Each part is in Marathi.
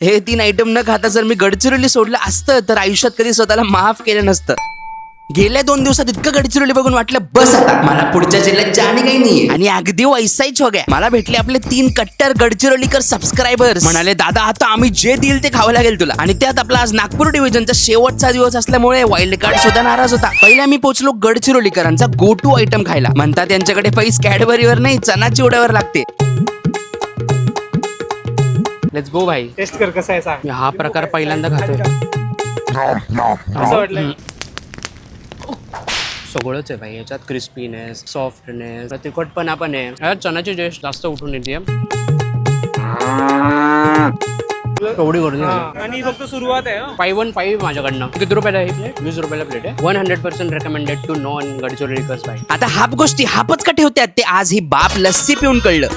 हे 3 आयटम न खाता जर मी गडचिरोली सोडलं असतं तर आयुष्यात कधी स्वतःला माफ केलं नसतं. गेल्या 2 दिवसात इतकं गडचिरोली बघून वाटलं बस आता मला पुढच्या जिल्ह्यात जाणे काही नाहीये. आणि अगदी वैसाहीच हो गया. मला भेटले आपले 3 कट्टर गडचिरोलीकर सबस्क्रायबर्स. म्हणाले दादा आता आम्ही जे देईल ते खावं लागेल तुला. आणि त्यात आपला आज नागपूर डिव्हिजनचा शेवटचा दिवस असल्यामुळे वाईल्ड कार्ड सुद्धा नाराज होता. पहिला मी पोहोचलो गडचिरोलीकरांचा गो टू आयटम खायला. म्हणतात त्यांच्याकडे पैस कॅडबरीवर नाही चना चिवड्यावर लागते. लेट्स गो भाई. टेस्ट कर कसा आहे सांग. हा प्रकार पहिल्यांदा खातोय. कसं वाटलं? सगळंच आहे भाई याच्यात. क्रिस्पीनेस, सॉफ्टनेस, तिखटपणा पण आहे. यात चण्याची टेस्ट जास्त उठून येते. एवढी गर्दी आणि फक्त सुरुवात आहे. 515 माझ्याकडनं. किती रुपयाला आहे प्लेट? 20 रुपयाला प्लेट आहे. 100% रेकमेंडेड टू नॉन गडचिरोलीकर्स भाई. आता हाप गोष्टी हापच का ठेवतात ते आज ही बाप लस्सी पिऊन कळलं.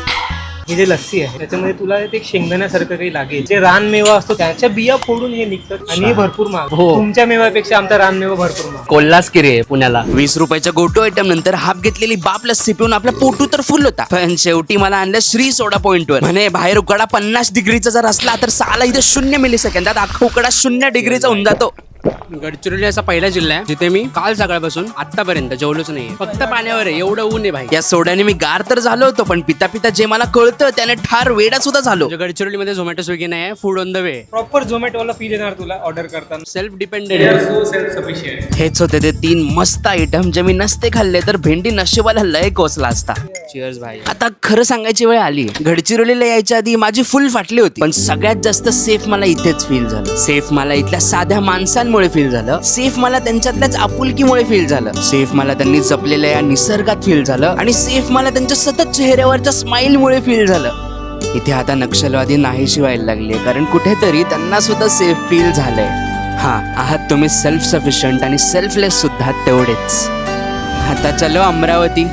ही जे लस्सी आहे त्याच्यामध्ये तुला ते शेंगदाण्यासारखं काही लागेल. जे रानमेवा असतो त्याच्या बिया फोडून हे निघतात आणि हे भरपूर महाग. हो. तुमच्या मेवापेक्षा आमचा रानमेवा भरपूर महाग. कोल्हास किरे आहे पुण्याला. 20 रुपयाच्या गोटो आयटम नंतर हाफ घेतलेली बाप लस्सी पिऊन आपला पोटू तर फुल होता. पण शेवटी मला आणलं श्री सोडा पॉइंट वर. म्हणे बाहेर उकडा 50 डिग्रीचा जर असला तर साला इथे 0 मिलीसेकंदात अख्खा उकडा 0 डिग्रीचा होऊन जातो. गडचिरोली असा पहिला जिल्हा आहे जिथे मी काल सकाळपासून आतापर्यंत जेवलोच नाही. फक्त पाण्यावर आहे. एवढं ऊन आहे भाई. या सोड्याने मी गार तर झालो होतो पण पिता पिता जे मला कळतं त्याने ठार वेडा सुद्धा झालो. गडचिरोलीमध्ये झोमॅटो स्विगी नाही, food on the way. Proper Zomato वाला फील येणार तुला ऑर्डर करताना. Self dependent. So self sufficient. हेच होते ते 3 मस्त आयटम जे मी नसते खाल्ले तर भेंडी नशिबाला लय कोसला असता. चिअर्स भाई. आता खरं सांगायची वेळ आली. गडचिरोलीला यायच्या आधी माझी फुल फाटली होती पण सगळ्यात जास्त सेफ मला इथेच फील झालं. सेफ मला इथल्या साध्या माणसांमुळे फील झालं. सेफ मला त्यांच्यातल्याच आपुलकीमुळे फील झालं. सेफ मला त्यांनी जपलेल्या या निसर्गात फील झालं. आणि सेफ मला त्यांच्या सतत चेहऱ्यावरच्या स्माइल मुळे फील झालं. इथे आता नक्षलवादी नाहीशी व्हायला लागले कारण कुठेतरी त्यांना सुद्धा सेफ फील झालंय. हा आहात तुम्ही सेल्फ सफिशियंट आणि सेल्फलेस सुद्धा तेवढेच. आता चलो अमरावती.